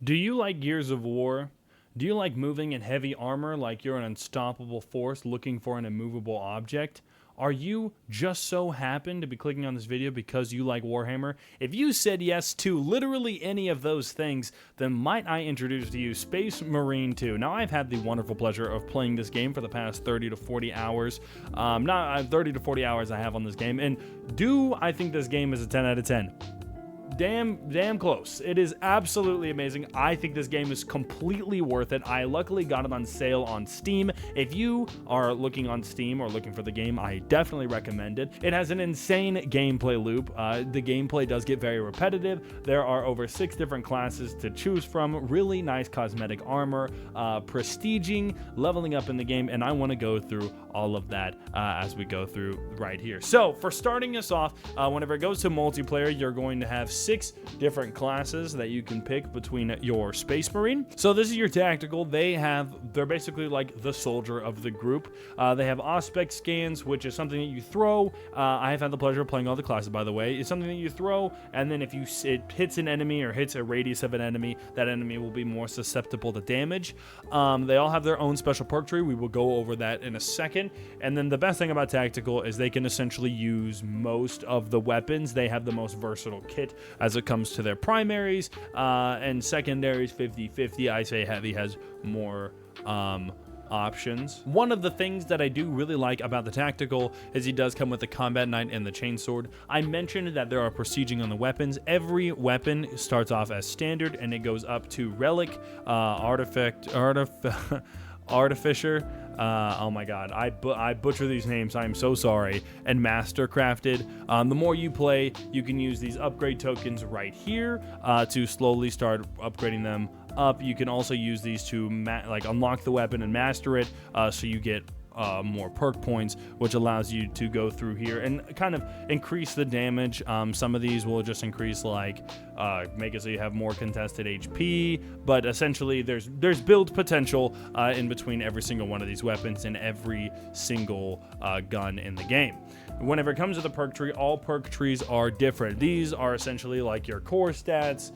Do you like Gears of War? Do you like moving in heavy armor like you're an unstoppable force looking for an immovable object? Are you just so happen to be clicking on this video because you like Warhammer? If you said yes to literally any of those things, then might I introduce to you Space Marine 2. Now, I've had the wonderful pleasure of playing this game for the past 30 to 40 hours. 30 to 40 hours I have on this game, and I think this game is a 10 out of 10. Damn close. It is absolutely amazing. I think this game is completely worth it. I luckily got it on sale on Steam. If you are looking on Steam or looking for the game, I definitely recommend it. It has an insane gameplay loop. The gameplay does get very repetitive. There are over 6 different classes to choose from, really nice cosmetic armor, prestiging, leveling up in the game, and I want to go through all of that as we go through right here. So for starting us off, whenever it goes to multiplayer, you're going to have 6 different classes that you can pick between your Space Marine. So this is your tactical. They're basically like the soldier of the group. They have Auspex scans, which is something that you throw. I have had the pleasure of playing all the classes, by the way. It's something that you throw, and then if it hits an enemy or hits a radius of an enemy, that enemy will be more susceptible to damage. They all have their own special perk tree. We will go over that in a second. And then the best thing about tactical is they can essentially use most of the weapons. They have the most versatile kit as it comes to their primaries, and secondaries 50-50. I say heavy has more options. One of the things that I do really like about the tactical is he does come with the combat knight and the chainsword. I mentioned that there are prestiging on the weapons. Every weapon starts off as standard and it goes up to relic, artificer. Oh my god, I butcher these names, I am so sorry. And mastercrafted. The more you play, you can use these upgrade tokens right here to slowly start upgrading them up. You can also use these to unlock the weapon and master it, so you get more perk points, which allows you to go through here and kind of increase the damage. Some of these will just increase, make it so you have more contested HP, but essentially there's build potential in between every single one of these weapons and every single gun in the game. Whenever it comes to the perk tree, all perk trees are different. These are essentially like your core stats,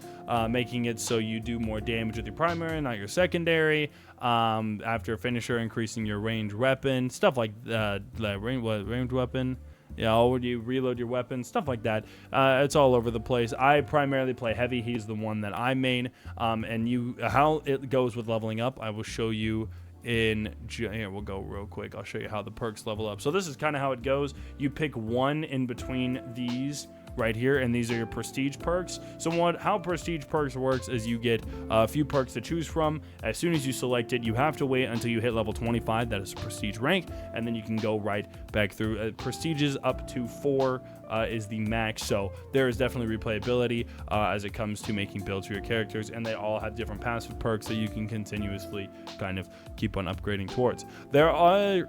making it so you do more damage with your primary, not your secondary. After finisher, increasing your ranged weapon, stuff like that. Ranged weapon? Yeah, would you reload your weapon? Stuff like that. It's all over the place. I primarily play heavy. He's the one that I main. And how it goes with leveling up, I will show you here. We'll go real quick. I'll show you how the perks level up. So this is kind of how it goes. You pick one in between these right here, and these are your prestige perks. So how prestige perks works is you get a few perks to choose from. As soon as you select it, you have to wait until you hit level 25. That is a prestige rank, and then you can go right back through. Prestiges up to 4 is the max, so there is definitely replayability as it comes to making builds for your characters, and they all have different passive perks that you can continuously kind of keep on upgrading towards. There are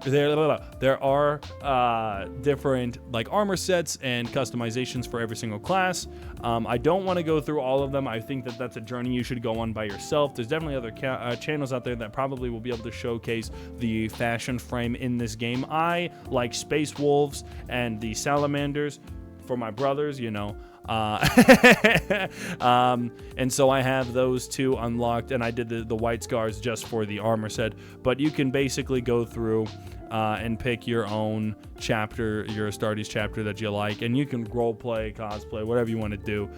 different armor sets and customizations for every single class. I don't want to go through all of them. I think that that's a journey you should go on by yourself. There's definitely other channels out there that probably will be able to showcase the fashion frame in this game. I like Space Wolves and the Salamanders for my brothers, and so I have those 2 unlocked, and I did the white scars just for the armor set. But you can basically go through and pick your own chapter, your Astartes chapter that you like, and you can role play, cosplay, whatever you want to do.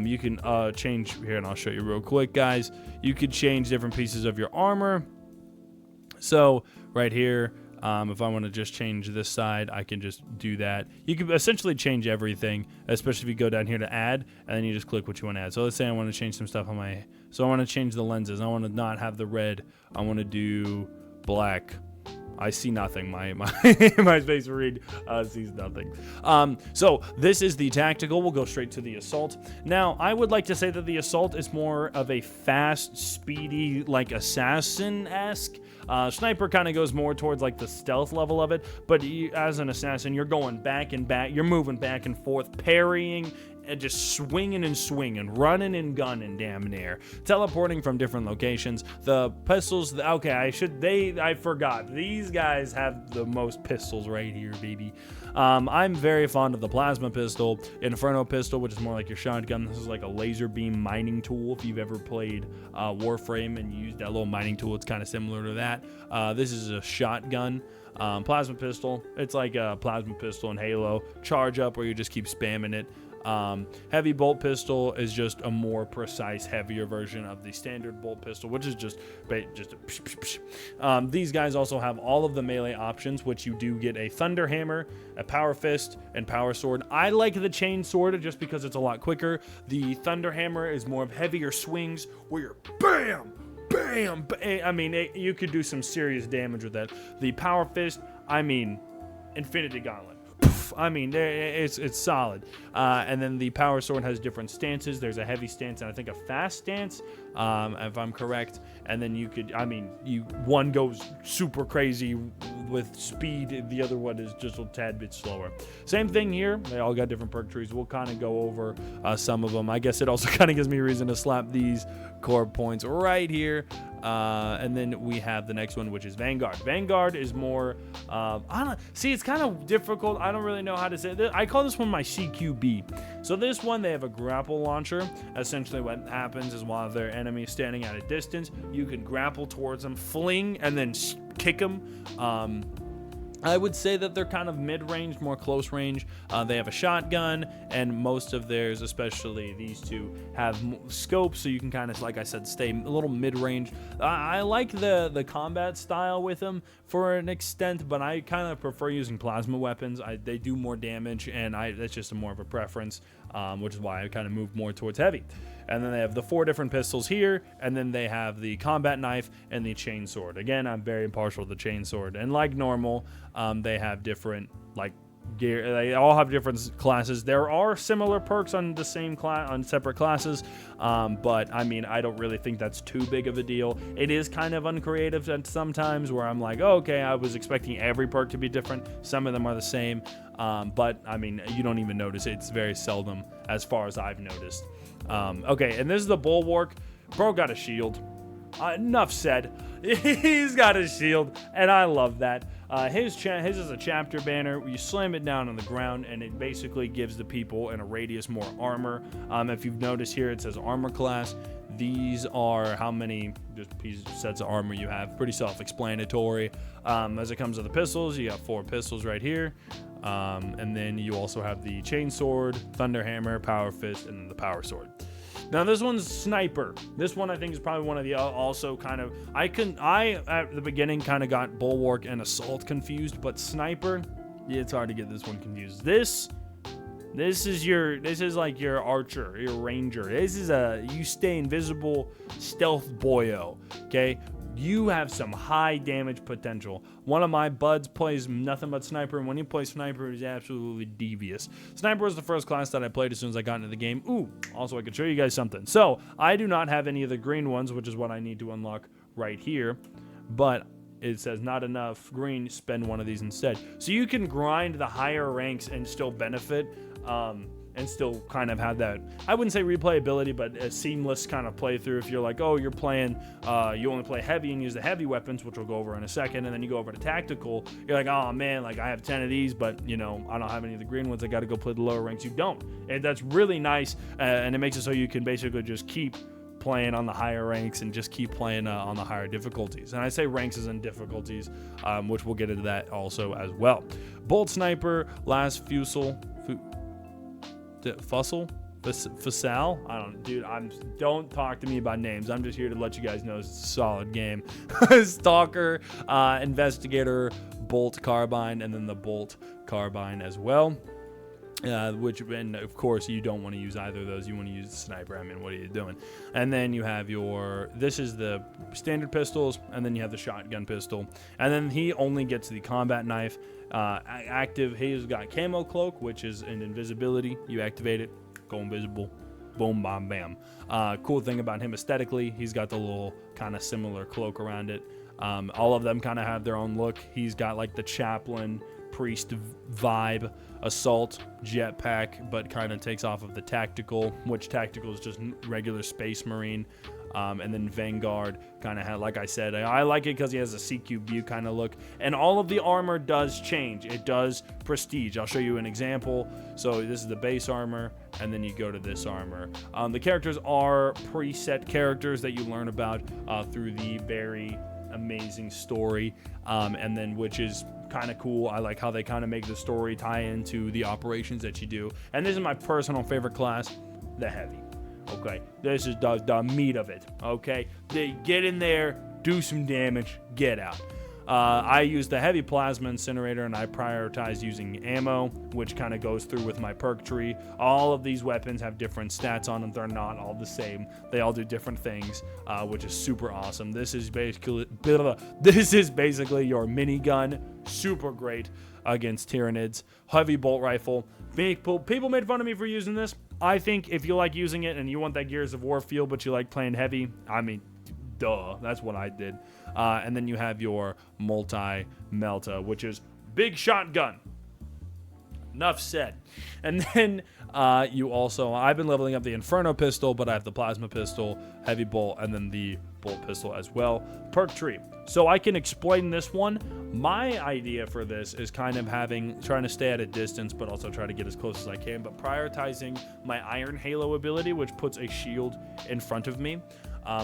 You can change here, and I'll show you real quick, guys. You could change different pieces of your armor. So right here, if I want to just change this side, I can just do that. You can essentially change everything, especially if you go down here to add, and then you just click what you want to add. So let's say I want to change some stuff on so I want to change the lenses. I want to not have the red. I want to do black. I see nothing. My Space Marine sees nothing. So this is the tactical. We'll go straight to the assault. Now, I would like to say that the assault is more of a fast, speedy, assassin-esque. Sniper kind of goes more towards the stealth level of it, but as an assassin, you're going back and back. You're moving back and forth, parrying, and just swinging and swinging, running and gunning, damn near, teleporting from different locations. The pistols, I forgot. These guys have the most pistols right here, baby. I'm very fond of the plasma pistol, Inferno pistol, which is more like your shotgun. This is like a laser beam mining tool. If you've ever played Warframe and used that little mining tool, it's kind of similar to that. This is a shotgun. Plasma pistol, it's like a plasma pistol in Halo. Charge up where you just keep spamming it. Heavy bolt pistol is just a more precise, heavier version of the standard bolt pistol, which is just a psh, psh, psh. These guys also have all of the melee options, which you do get a thunder hammer, a power fist, and power sword. I like the chain sword just because it's a lot quicker. The thunder hammer is more of heavier swings where you're bam, bam, bam. I mean, you could do some serious damage with that. The power fist, I mean, Infinity Gauntlet. I mean, it's solid. And then the power sword has different stances. There's a heavy stance and I think a fast stance, if I'm correct. And then one goes super crazy with speed. The other one is just a tad bit slower. Same thing here. They all got different perk trees. We'll kind of go over some of them. I guess it also kind of gives me a reason to slap these core points right here. And then we have the next one, which is Vanguard. Vanguard is more, it's kind of difficult. I don't really know how to say it. I call this one my CQB. So this one, they have a grapple launcher. Essentially what happens is while their enemy is standing at a distance, you can grapple towards them, fling, and then kick them. I would say that they're kind of mid-range, more close range. They have a shotgun, and most of theirs, especially these two, have scopes, so you can kind of, like I said, stay a little mid-range. I like the combat style with them for an extent, but I kind of prefer using plasma weapons. They do more damage, and that's just more of a preference, which is why I kind of move more towards heavy. And then they have the 4 different pistols here, and then they have the combat knife and the chain sword. Again, I'm very impartial to the chain sword. And like normal, they have different gear. They all have different classes. There are similar perks on the same class, on separate classes, but I mean, I don't really think that's too big of a deal. It is kind of uncreative at sometimes where I'm like, oh, okay, I was expecting every perk to be different. Some of them are the same, but I mean, you don't even notice it. It's very seldom as far as I've noticed. Okay, and this is the Bulwark. Bro got a shield. Enough said. He's got a shield, and I love that. His is a chapter banner. You slam it down on the ground, and it basically gives the people in a radius more armor. If you've noticed here, it says armor class. These are how many just pieces, sets of armor you have. Pretty self-explanatory. As it comes to the pistols, you got 4 pistols right here. And then you also have the chain sword, thunder hammer, power fist, and then the power sword. Now this one's sniper. This one I think is probably one of the also kind of, I at the beginning kind of got bulwark and assault confused, but sniper, yeah, it's hard to get this one confused. This is like your archer, your ranger. This is you stay invisible stealth boyo, okay? You have some high damage potential. One of my buds plays nothing but sniper, and when he plays sniper, he's absolutely devious. Sniper was the first class that I played as soon as I got into the game. Ooh, also I could show you guys something. So, I do not have any of the green ones, which is what I need to unlock right here, but it says not enough green, spend one of these instead. So you can grind the higher ranks and still benefit, and still kind of have that, I wouldn't say replayability, but a seamless kind of playthrough. If you're like, oh, you're playing, you only play heavy and use the heavy weapons, which we'll go over in a second, and then you go over to tactical, you're like, oh man, like I have 10 of these, but you know, I don't have any of the green ones, I gotta go play the lower ranks. You don't. And that's really nice, and it makes it so you can basically just keep playing on the higher ranks and just keep playing on the higher difficulties. And I say ranks as in difficulties, which we'll get into that also as well. Bolt sniper, last fusel, Fussel? Fasal? I don't, dude, don't talk to me about names. I'm just here to let you guys know it's a solid game. Stalker, Investigator, Bolt Carbine, and then the Bolt Carbine as well. And of course you don't want to use either of those. You want to use the sniper. I mean, what are you doing? And then you have this is the standard pistols, and then you have the shotgun pistol. And then he only gets the combat knife. Active, he's got camo cloak, which is an invisibility. You activate it, go invisible, boom, bam, bam. Cool thing about him aesthetically, he's got the little kind of similar cloak around it. All of them kind of have their own look. He's got like the chaplain priest vibe. Assault, jetpack, but kind of takes off of the tactical, which tactical is just regular Space Marine. And then Vanguard kind of had, like I said, I like it because he has a CQ view kind of look. And all of the armor does change. It does prestige. I'll show you an example. So this is the base armor, and then you go to this armor. The characters are preset characters that you learn about through the very amazing story, and then which is kind of cool. I like how they kind of make the story tie into the operations that you do. And this is my personal favorite class, the Heavy. Okay, this is the meat of it. Okay, they get in there, do some damage, get out. I use the Heavy Plasma Incinerator, and I prioritize using ammo, which kind of goes through with my perk tree. All of these weapons have different stats on them. They're not all the same. They all do different things, which is super awesome. This is basically your minigun. Super great against Tyranids. Heavy bolt rifle. People made fun of me for using this. I think if you like using it and you want that Gears of War feel, but you like playing heavy, I mean, duh, that's what I did. And then you have your multi-melta, which is big shotgun. Enough said. And then you also, I've been leveling up the Inferno pistol, but I have the plasma pistol, heavy bolt, and then the bolt pistol as well. Perk tree. So I can explain this one. My idea for this is kind of trying to stay at a distance, but also try to get as close as I can, but prioritizing my Iron Halo ability, which puts a shield in front of me.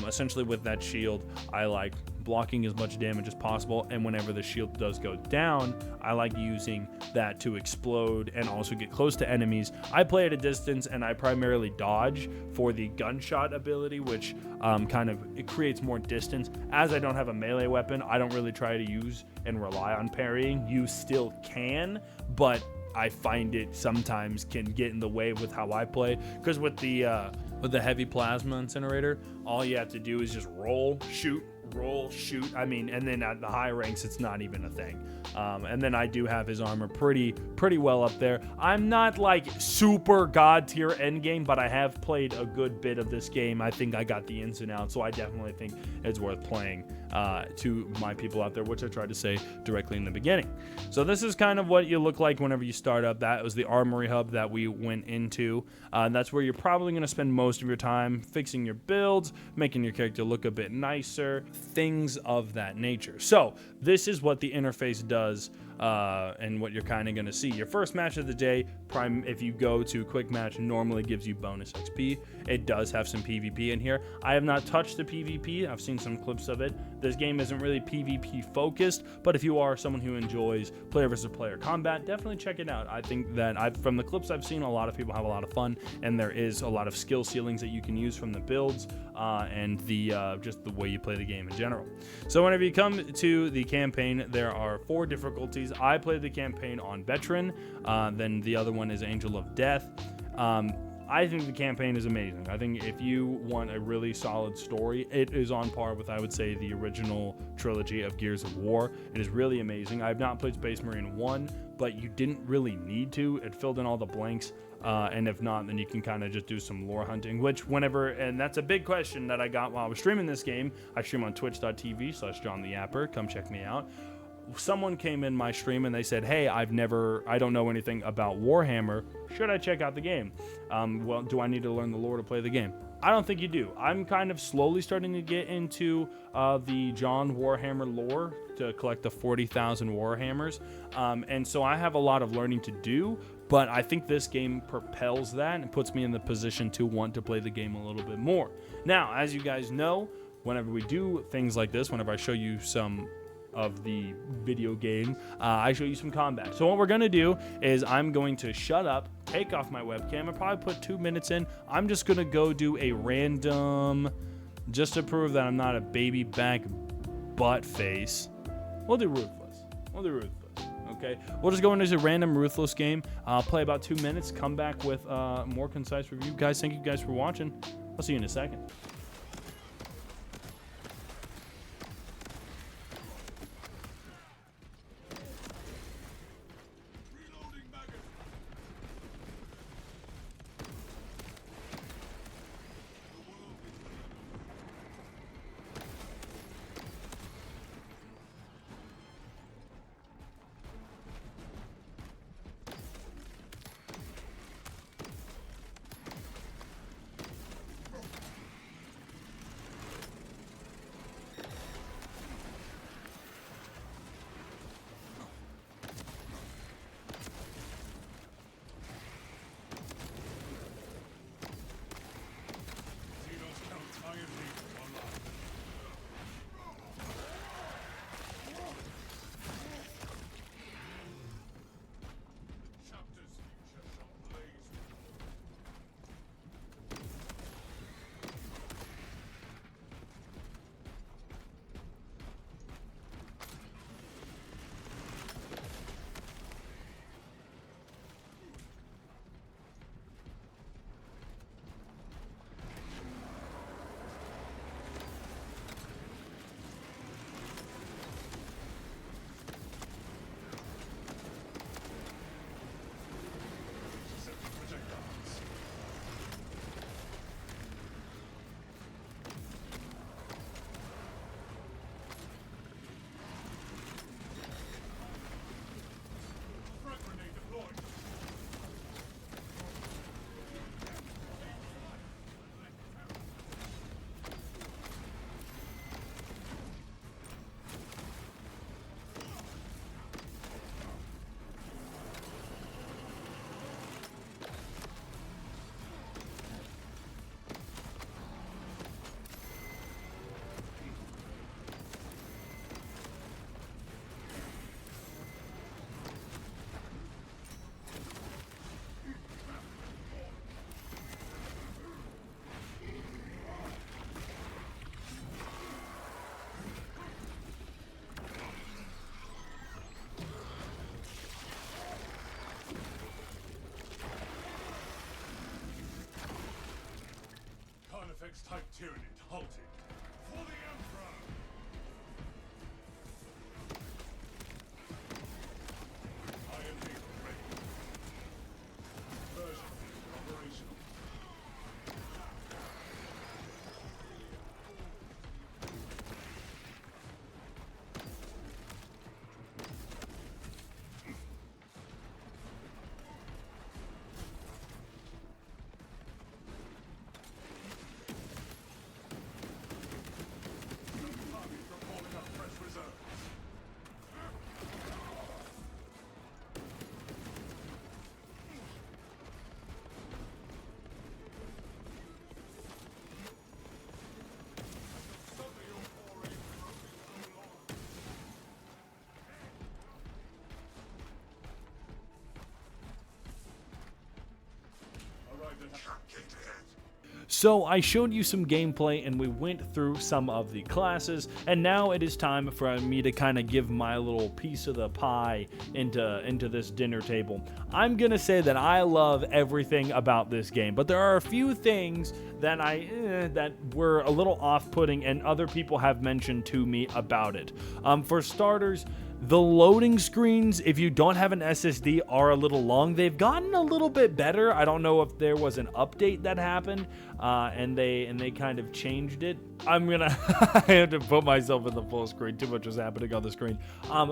Essentially with that shield, I like blocking as much damage as possible, and whenever the shield does go down, I like using that to explode and also get close to enemies. I play at a distance, and I primarily dodge for the gunshot ability, which it creates more distance. As I don't have a melee weapon, I don't really try to use and rely on parrying. You still can, but I find it sometimes can get in the way with how I play, because with the Heavy Plasma Incinerator, all you have to do is just roll, shoot. I mean, and then at the high ranks, it's not even a thing. And then I do have his armor pretty well up there. I'm not like super god tier endgame, but I have played a good bit of this game. I think I got the ins and outs, so I definitely think it's worth playing to my people out there, which I tried to say directly in the beginning. So this is kind of what you look like whenever you start up. That was the Armory Hub that we went into. That's where you're probably going to spend most of your time fixing your builds, making your character look a bit nicer, things of that nature. So this is what the interface does, and what you're kind of going to see. Your first match of the day, if you go to quick match, normally gives you bonus XP. It does have some PvP in here. I have not touched the PvP. I've seen some clips of it. This game isn't really PvP focused, but if you are someone who enjoys player versus player combat, definitely check it out. I think that from the clips I've seen, a lot of people have a lot of fun, and there is a lot of skill ceilings that you can use from the builds and just the way you play the game in general. So whenever you come to the campaign, there are 4 difficulties. I played the campaign on Veteran, then the other one is Angel of Death. I think the campaign is amazing. I think if you want a really solid story, it is on par with, I would say, the original trilogy of Gears of War. It is really amazing. I have not played Space Marine 1, but you didn't really need to. It filled in all the blanks, and if not, then you can kind of just do some lore hunting, and that's a big question that I got while I was streaming this game. I stream on twitch.tv/JohnTheYapper. Come check me out. Someone came in my stream and they said, hey, I don't know anything about Warhammer. Should I check out the game? Well, do I need to learn the lore to play the game? I don't think you do. I'm kind of slowly starting to get into the John Warhammer lore to collect the 40,000 Warhammers. And so I have a lot of learning to do, but I think this game propels that and puts me in the position to want to play the game a little bit more. Now, as you guys know, whenever we do things like this, whenever I show you some of the video game, I show you some combat. So what we're gonna do is I'm going to shut up, take off my webcam, and probably put 2 minutes in. I'm just gonna go do a random, just to prove that I'm not a baby back butt face. We'll do Ruthless. Okay, we'll just go into a random Ruthless game. I'll play about 2 minutes, come back with a more concise review. Guys, thank you guys for watching. I'll see you in a second. Type Tyranid halted. For the Emperor! Iron Beetle ready. Version operational. Army performing up fresh reserves. Suffer your foray broken so long. Arrived at gate ahead. So I showed you some gameplay and we went through some of the classes, and now it is time for me to kind of give my little piece of the pie into this dinner table. I'm gonna say that I love everything about this game, but there are a few things that that were a little off-putting, and other people have mentioned to me about it. For starters, the loading screens, if you don't have an SSD, are a little long. They've gotten a little bit better. I don't know if there was an update that happened, and they kind of changed it. I'm gonna I have to put myself in the full screen. Too much was happening on the screen.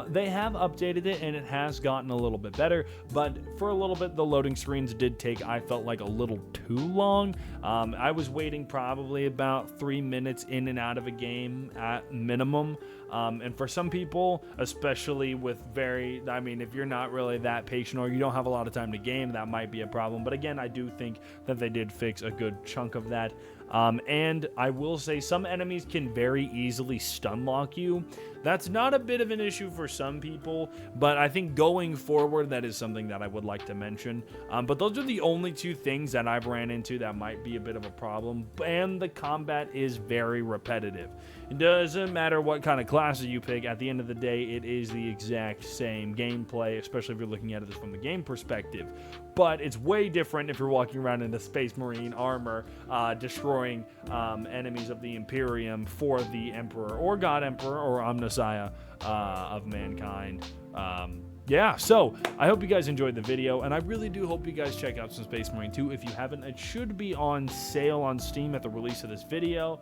They have updated it, and it has gotten a little bit better. But for a little bit, the loading screens did take, I felt like, a little too long. I was waiting probably about 3 minutes in and out of a game at minimum. And for some people, especially with if you're not really that patient or you don't have a lot of time to game, that might be a problem. But again, I do think that they did fix a good chunk of that. And I will say some enemies can very easily stun lock you. That's not a bit of an issue for some people, but I think going forward, that is something that I would like to mention. But those are the only two things that I've ran into that might be a bit of a problem. And the combat is very repetitive. It doesn't matter what kind of classes you pick. At the end of the day, it is the exact same gameplay, especially if you're looking at it from the game perspective. But it's way different if you're walking around in a Space Marine armor, destroying enemies of the Imperium for the Emperor or God Emperor or Omnissiah of mankind. Yeah, so I hope you guys enjoyed the video, and I really do hope you guys check out some Space Marine 2. If you haven't, it should be on sale on Steam at the release of this video.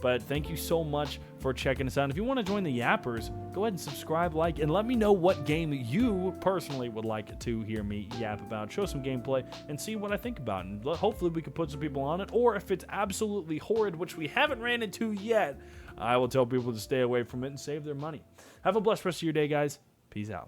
But thank you so much for checking us out. And if you want to join the Yappers, go ahead and subscribe, like, and let me know what game you personally would like to hear me yap about. Show some gameplay and see what I think about it. And hopefully we can put some people on it. Or if it's absolutely horrid, which we haven't ran into yet, I will tell people to stay away from it and save their money. Have a blessed rest of your day, guys. Peace out.